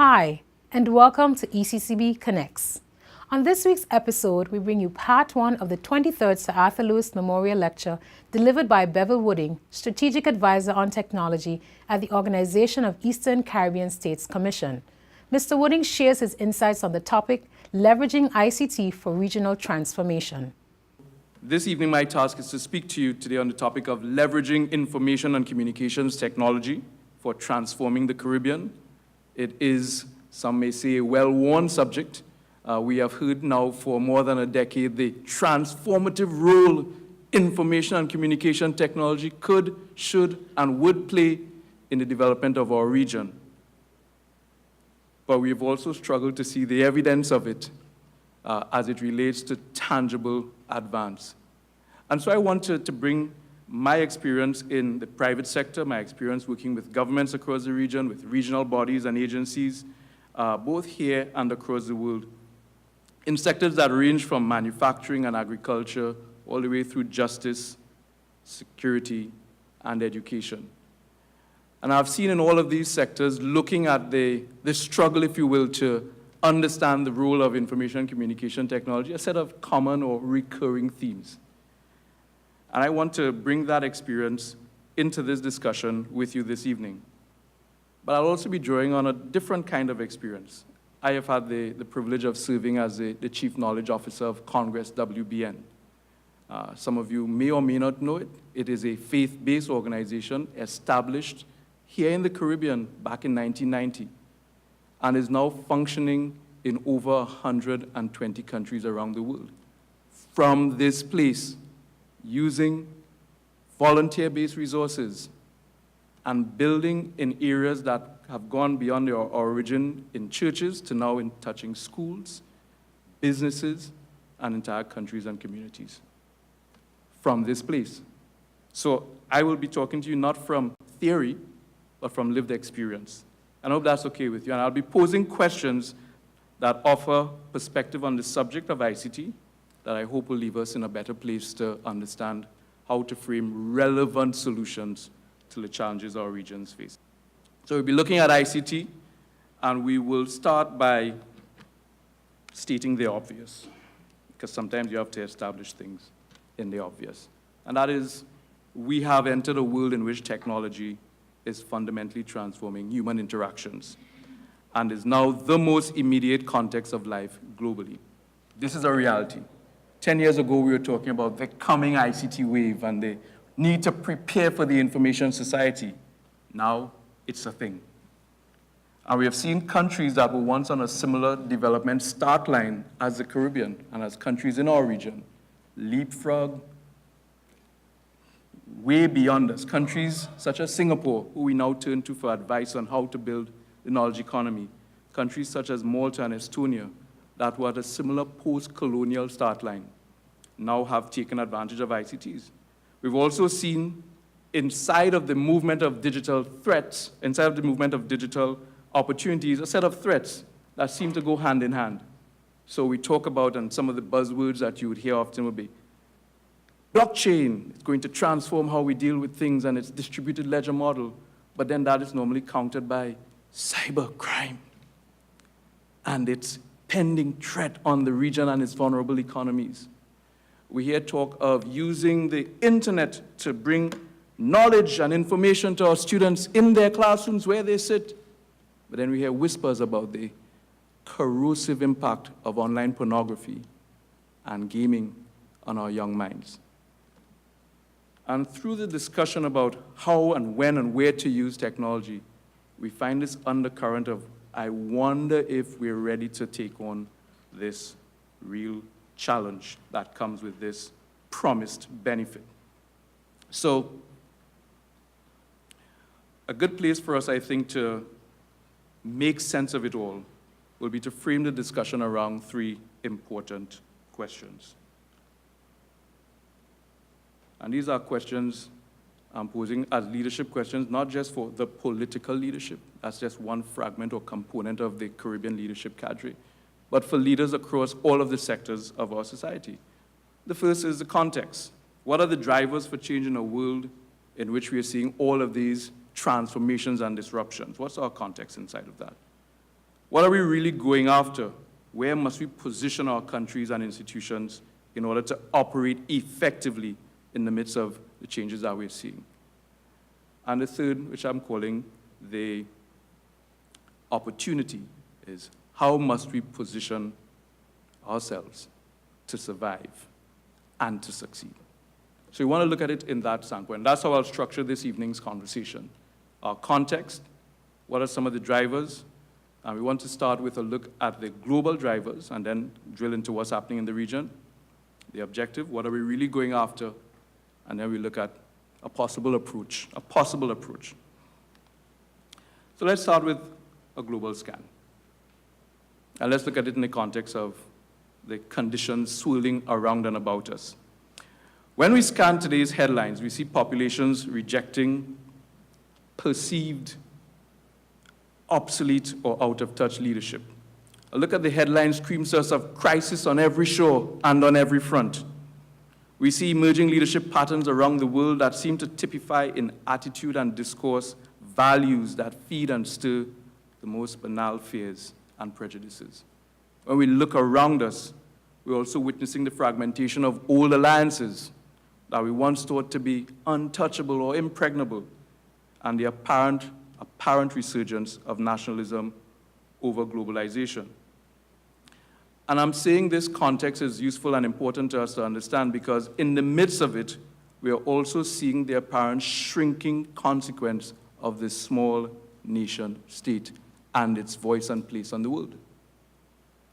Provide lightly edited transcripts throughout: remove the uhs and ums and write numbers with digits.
Hi, and welcome to ECCB Connects. On this week's episode, we bring you part one of the 23rd Sir Arthur Lewis Memorial Lecture delivered by Bevil Wooding, Strategic Advisor on Technology at the Organization of Eastern Caribbean States Commission. Mr. Wooding shares his insights on the topic, leveraging ICT for regional transformation. This evening, my task is to speak to you today on the topic of leveraging information and communications technology for transforming the Caribbean. It is, some may say, a well-worn subject. We have heard now for more than a decade the transformative role information and communication technology could, should, and would play in the development of our region. But we have also struggled to see the evidence of it as it relates to tangible advance. And so I wanted to bring my experience in the private sector, my experience working with governments across the region, with regional bodies and agencies, both here and across the world, in sectors that range from manufacturing and agriculture all the way through justice, security, and education. And I've seen in all of these sectors, looking at the struggle, if you will, to understand the role of information and communication technology, a set of common or recurring themes. And I want to bring that experience into this discussion with you this evening. But I'll also be drawing on a different kind of experience. I have had the privilege of serving as the Chief Knowledge Officer of Congress WBN. Some of you may or may not know it. It is a faith-based organization established here in the Caribbean back in 1990 and is now functioning in over 120 countries around the world. From this place, using volunteer-based resources and building in areas that have gone beyond their origin in churches to now in touching schools, businesses, and entire countries and communities. From this place. So I will be talking to you not from theory, but from lived experience. And I hope that's okay with you. And I'll be posing questions that offer perspective on the subject of ICT that I hope will leave us in a better place to understand how to frame relevant solutions to the challenges our regions face. So we'll be looking at ICT, and we will start by stating the obvious, because sometimes you have to establish things in the obvious. And that is, we have entered a world in which technology is fundamentally transforming human interactions and is now the most immediate context of life globally. This is a reality. 10 years ago, we were talking about the coming ICT wave and the need to prepare for the information society. Now, it's a thing. And we have seen countries that were once on a similar development start line as the Caribbean and as countries in our region leapfrog way beyond us. Countries such as Singapore, who we now turn to for advice on how to build the knowledge economy. Countries such as Malta and Estonia, that were at a similar post-colonial start line, now have taken advantage of ICTs. We've also seen inside of the movement of digital threats, inside of the movement of digital opportunities, a set of threats that seem to go hand in hand. So we talk about, and some of the buzzwords that you would hear often would be, blockchain is going to transform how we deal with things and its distributed ledger model, but then that is normally countered by cybercrime and its pending threat on the region and its vulnerable economies. We hear talk of using the internet to bring knowledge and information to our students in their classrooms where they sit. But then we hear whispers about the corrosive impact of online pornography and gaming on our young minds. And through the discussion about how and when and where to use technology, we find this undercurrent of, I wonder if we're ready to take on this real challenge that comes with this promised benefit. So, a good place for us, I think, to make sense of it all will be to frame the discussion around three important questions. And these are questions I'm posing as leadership questions, not just for the political leadership, that's just one fragment or component of the Caribbean leadership cadre, but for leaders across all of the sectors of our society. The first is the context. What are the drivers for change in a world in which we are seeing all of these transformations and disruptions? What's our context inside of that? What are we really going after? Where must we position our countries and institutions in order to operate effectively in the midst of the changes that we're seeing? And the third, which I'm calling the opportunity, is how must we position ourselves to survive and to succeed? So we want to look at it in that standpoint. That's how I'll structure this evening's conversation. Our context, what are some of the drivers? And we want to start with a look at the global drivers and then drill into what's happening in the region. The objective, what are we really going after? And then we look at a possible approach. So let's start with a global scan. And let's look at it in the context of the conditions swirling around and about us. When we scan today's headlines, we see populations rejecting perceived obsolete or out-of-touch leadership. A look at the headlines screams to us of crisis on every shore and on every front. We see emerging leadership patterns around the world that seem to typify in attitude and discourse values that feed and stir the most banal fears and prejudices. When we look around us, we're also witnessing the fragmentation of old alliances that we once thought to be untouchable or impregnable, and the apparent resurgence of nationalism over globalization. And I'm saying this context is useful and important to us to understand because in the midst of it, we are also seeing the apparent shrinking consequence of this small nation state and its voice and place on the world.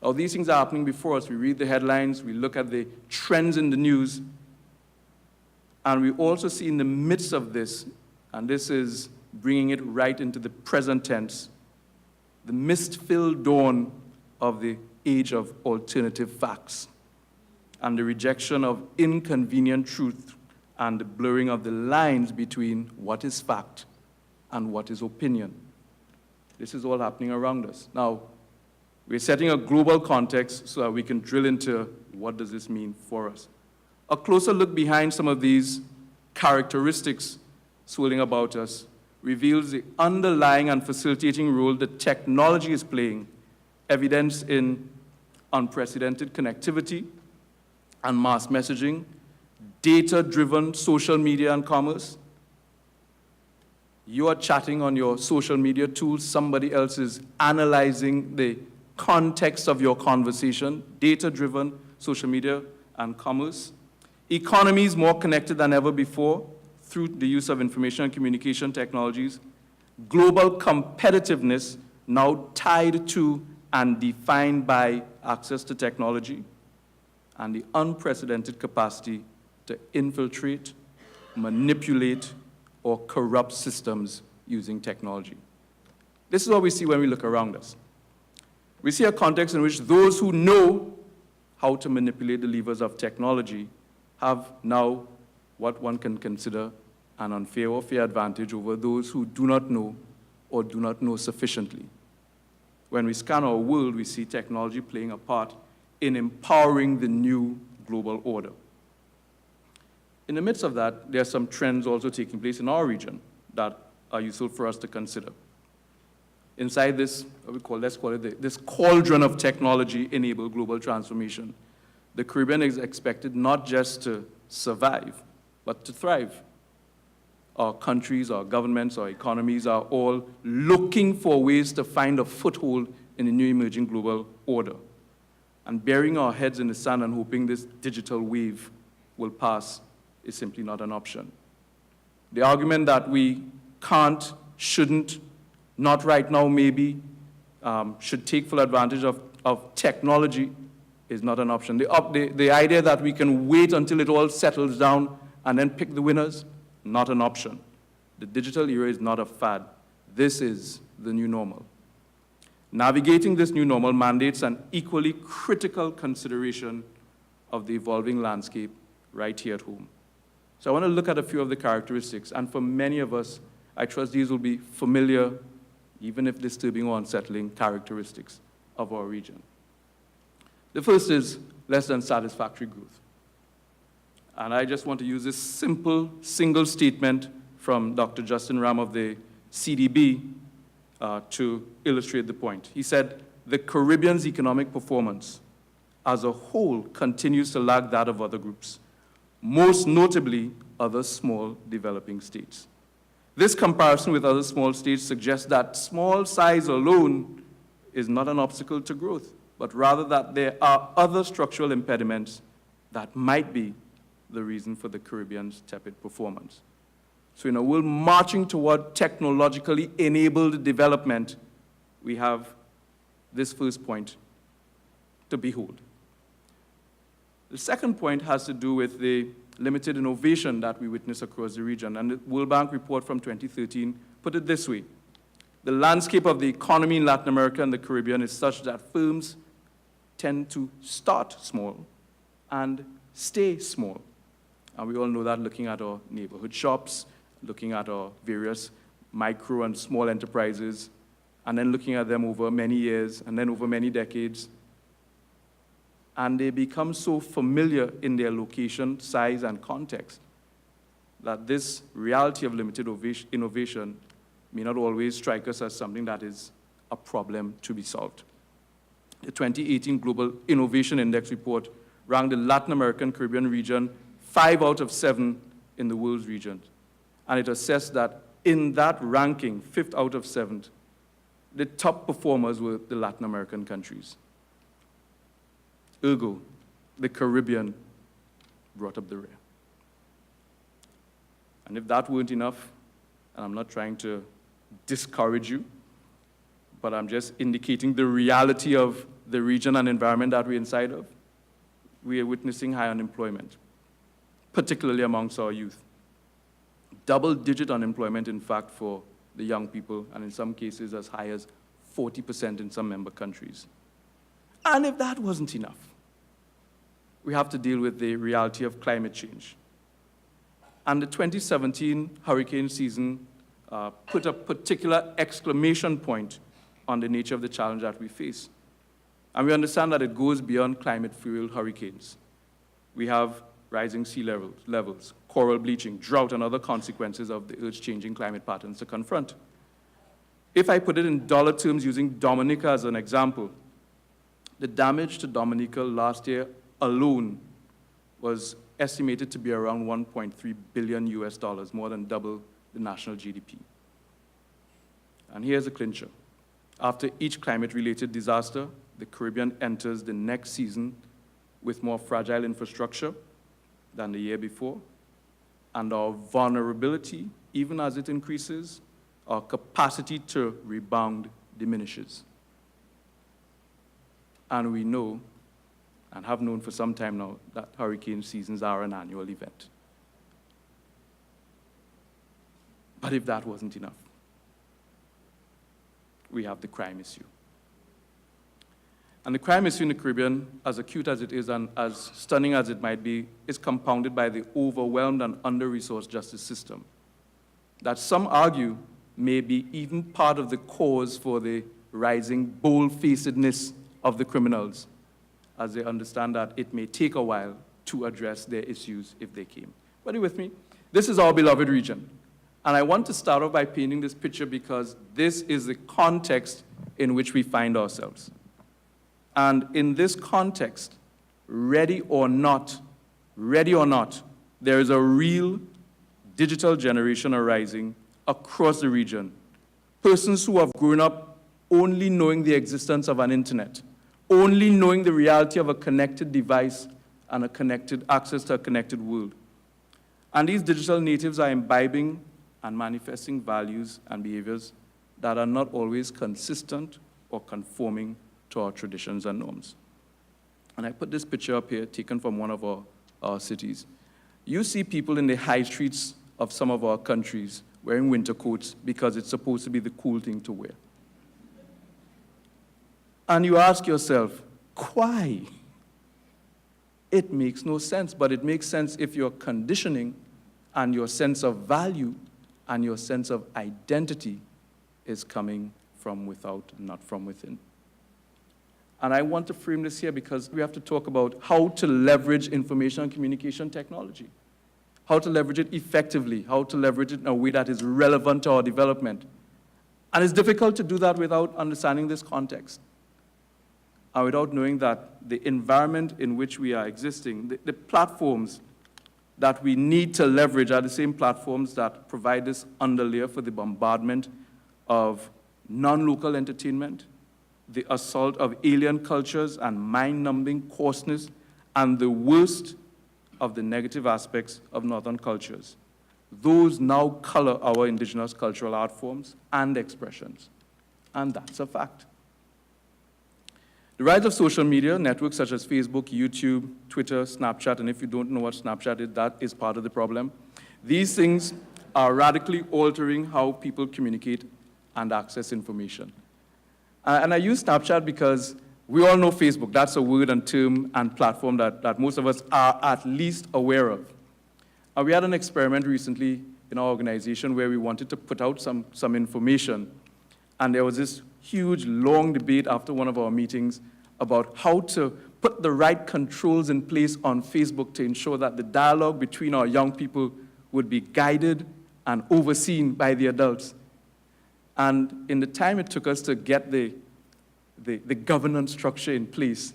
Now, these things are happening before us. We read the headlines, we look at the trends in the news, and we also see in the midst of this, and this is bringing it right into the present tense, the mist-filled dawn of the age of alternative facts and the rejection of inconvenient truth and the blurring of the lines between what is fact and what is opinion. This is all happening around us. Now, we're setting a global context so that we can drill into what does this mean for us. A closer look behind some of these characteristics swirling about us reveals the underlying and facilitating role that technology is playing, evidenced in unprecedented connectivity and mass messaging, data-driven social media and commerce. You are chatting on your social media tools, somebody else is analyzing the context of your conversation, data-driven social media and commerce. Economies more connected than ever before through the use of information and communication technologies. Global competitiveness now tied to and defined by access to technology and the unprecedented capacity to infiltrate, manipulate, or corrupt systems using technology. This is what we see when we look around us. We see a context in which those who know how to manipulate the levers of technology have now what one can consider an unfair or fair advantage over those who do not know or do not know sufficiently. When we scan our world, we see technology playing a part in empowering the new global order. In the midst of that, there are some trends also taking place in our region that are useful for us to consider. Inside this, let's call it this cauldron of technology-enabled global transformation, the Caribbean is expected not just to survive, but to thrive. Our countries, our governments, our economies are all looking for ways to find a foothold in the new emerging global order. And burying our heads in the sand and hoping this digital wave will pass is simply not an option. The argument that we can't, shouldn't, not right now maybe, should take full advantage of technology is not an option. The idea that we can wait until it all settles down and then pick the winners, not an option. The digital era is not a fad. This is the new normal. Navigating this new normal mandates an equally critical consideration of the evolving landscape right here at home. So I want to look at a few of the characteristics, and for many of us, I trust these will be familiar, even if disturbing or unsettling, characteristics of our region. The first is less than satisfactory growth. And I just want to use this simple, single statement from Dr. Justin Ram of the CDB to illustrate the point. He said, the Caribbean's economic performance as a whole continues to lag that of other groups, most notably other small developing states. This comparison with other small states suggests that small size alone is not an obstacle to growth, but rather that there are other structural impediments that might be the reason for the Caribbean's tepid performance. So in a world marching toward technologically enabled development, we have this first point to behold. The second point has to do with the limited innovation that we witness across the region. And the World Bank report from 2013 put it this way: the landscape of the economy in Latin America and the Caribbean is such that firms tend to start small and stay small. And we all know that looking at our neighborhood shops, looking at our various micro and small enterprises, and then looking at them over many years and then over many decades. And they become so familiar in their location, size, and context that this reality of limited innovation may not always strike us as something that is a problem to be solved. The 2018 Global Innovation Index report ranked the Latin American Caribbean region 5 out of 7 in the world's regions. And it assessed that in that ranking, 5th out of 7th, the top performers were the Latin American countries. Ergo, the Caribbean brought up the rear. And if that weren't enough, and I'm not trying to discourage you, but I'm just indicating the reality of the region and environment that we're inside of, we are witnessing high unemployment, particularly amongst our youth. Double-digit unemployment, in fact, for the young people, and in some cases as high as 40% in some member countries. And if that wasn't enough, we have to deal with the reality of climate change. And the 2017 hurricane season put a particular exclamation point on the nature of the challenge that we face. And we understand that it goes beyond climate-fueled hurricanes. We have rising sea levels, coral bleaching, drought, and other consequences of the Earth's changing climate patterns to confront. If I put it in dollar terms using Dominica as an example, the damage to Dominica last year alone was estimated to be around $1.3 billion US, more than double the national GDP. And here's a clincher. After each climate-related disaster, the Caribbean enters the next season with more fragile infrastructure than the year before, and our vulnerability, even as it increases, our capacity to rebound diminishes. And we know, and have known for some time now, that hurricane seasons are an annual event. But if that wasn't enough, we have the crime issue. And the crime issue in the Caribbean, as acute as it is and as stunning as it might be, is compounded by the overwhelmed and under-resourced justice system that some argue may be even part of the cause for the rising bold-facedness of the criminals, as they understand that it may take a while to address their issues if they came. But are you with me? This is our beloved region. And I want to start off by painting this picture because this is the context in which we find ourselves. And in this context, ready or not, there is a real digital generation arising across the region. Persons who have grown up only knowing the existence of an internet, only knowing the reality of a connected device and access to a connected world. And these digital natives are imbibing and manifesting values and behaviors that are not always consistent or conforming to our traditions and norms. And I put this picture up here, taken from one of our cities. You see people in the high streets of some of our countries wearing winter coats because it's supposed to be the cool thing to wear. And you ask yourself, why? It makes no sense, but it makes sense if your conditioning and your sense of value and your sense of identity is coming from without, not from within. And I want to frame this here because we have to talk about how to leverage information and communication technology, how to leverage it effectively, how to leverage it in a way that is relevant to our development. And it's difficult to do that without understanding this context and without knowing that the environment in which we are existing, the platforms that we need to leverage are the same platforms that provide this underlayer for the bombardment of non-local entertainment, the assault of alien cultures and mind-numbing coarseness, and the worst of the negative aspects of northern cultures. Those now color our indigenous cultural art forms and expressions, and that's a fact. The rise of social media networks such as Facebook, YouTube, Twitter, Snapchat, and if you don't know what Snapchat is, that is part of the problem. These things are radically altering how people communicate and access information. And I use Snapchat because we all know Facebook. That's a word and term and platform that most of us are at least aware of. We had an experiment recently in our organization where we wanted to put out some information. And there was this huge, long debate after one of our meetings about how to put the right controls in place on Facebook to ensure that the dialogue between our young people would be guided and overseen by the adults. And in the time it took us to get the governance structure in place,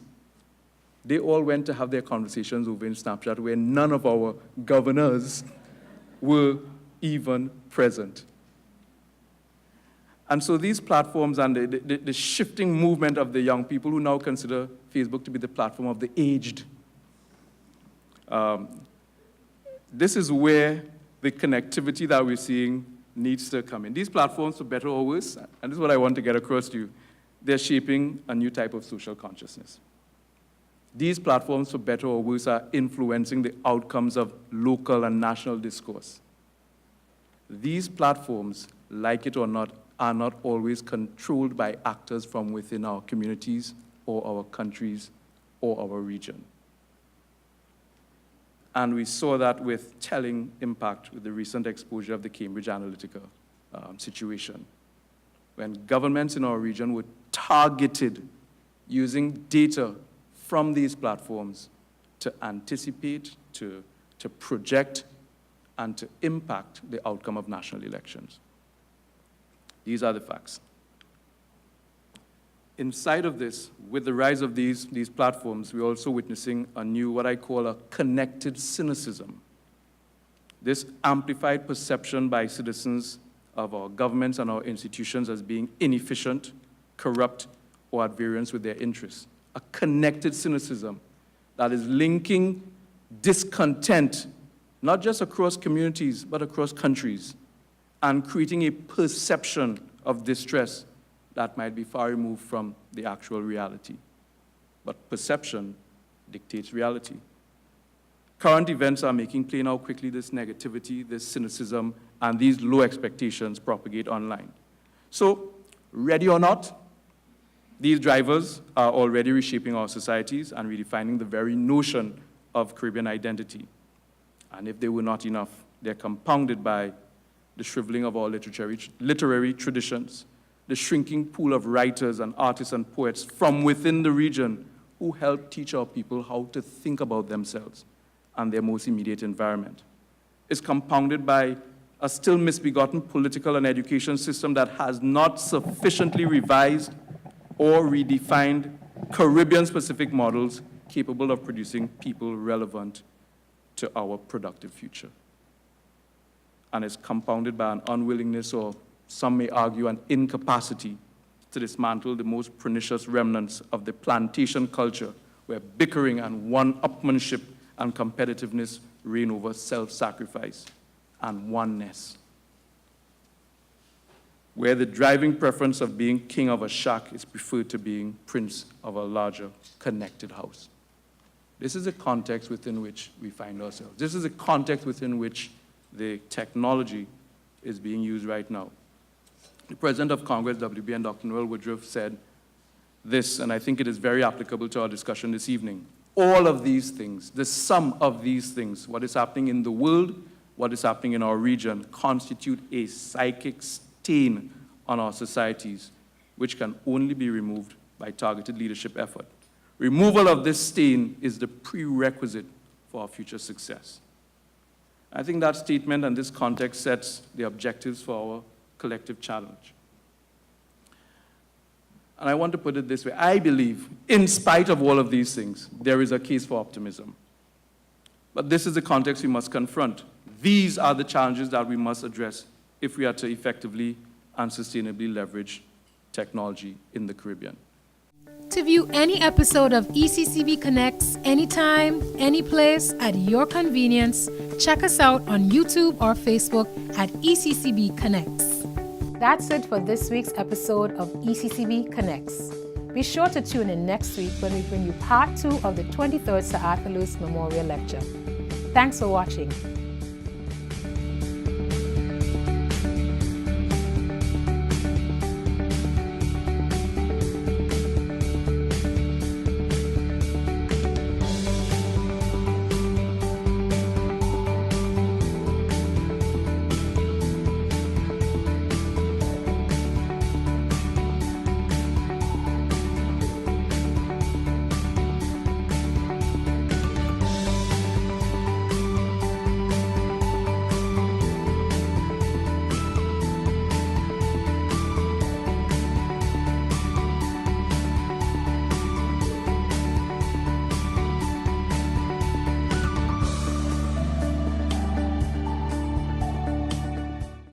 they all went to have their conversations over in Snapchat where none of our governors were even present. And so these platforms and the shifting movement of the young people who now consider Facebook to be the platform of the aged, this is where the connectivity that we're seeing needs to come in. These platforms, for better or worse, and this is what I want to get across to you, they're shaping a new type of social consciousness. These platforms, for better or worse, are influencing the outcomes of local and national discourse. These platforms, like it or not, are not always controlled by actors from within our communities or our countries or our region. And we saw that with telling impact with the recent exposure of the Cambridge Analytica situation, when governments in our region were targeted using data from these platforms to anticipate, to project, and to impact the outcome of national elections. These are the facts. Inside of this, with the rise of these platforms, we're also witnessing a new, what I call a connected cynicism. This amplified perception by citizens of our governments and our institutions as being inefficient, corrupt, or at variance with their interests. A connected cynicism that is linking discontent, not just across communities, but across countries, and creating a perception of distress that might be far removed from the actual reality. But perception dictates reality. Current events are making plain how quickly this negativity, this cynicism, and these low expectations propagate online. So, ready or not, these drivers are already reshaping our societies and redefining the very notion of Caribbean identity. And if they were not enough, they're compounded by the shriveling of our literary traditions, the shrinking pool of writers and artists and poets from within the region who help teach our people how to think about themselves and their most immediate environment. It's compounded by a still misbegotten political and education system that has not sufficiently revised or redefined Caribbean-specific models capable of producing people relevant to our productive future. And it's compounded by an unwillingness, or some may argue an incapacity, to dismantle the most pernicious remnants of the plantation culture where bickering and one-upmanship and competitiveness reign over self-sacrifice and oneness, where the driving preference of being king of a shack is preferred to being prince of a larger connected house. This is the context within which we find ourselves. This is the context within which the technology is being used right now. The President of Congress, WB, and Dr. Noel Woodruff said this, and I think it is very applicable to our discussion this evening. All of these things, the sum of these things, what is happening in the world, what is happening in our region, constitute a psychic stain on our societies, which can only be removed by targeted leadership effort. Removal of this stain is the prerequisite for our future success. I think that statement and this context sets the objectives for our collective challenge. And I want to put it this way. I believe, in spite of all of these things, there is a case for optimism. But this is the context we must confront. These are the challenges that we must address if we are to effectively and sustainably leverage technology in the Caribbean. To view any episode of ECCB Connects anytime, any place, at your convenience, check us out on YouTube or Facebook at ECCB Connects. That's it for this week's episode of ECCB Connects. Be sure to tune in next week when we bring you part 2 of the 23rd Sir Arthur Lewis Memorial Lecture. Thanks for watching.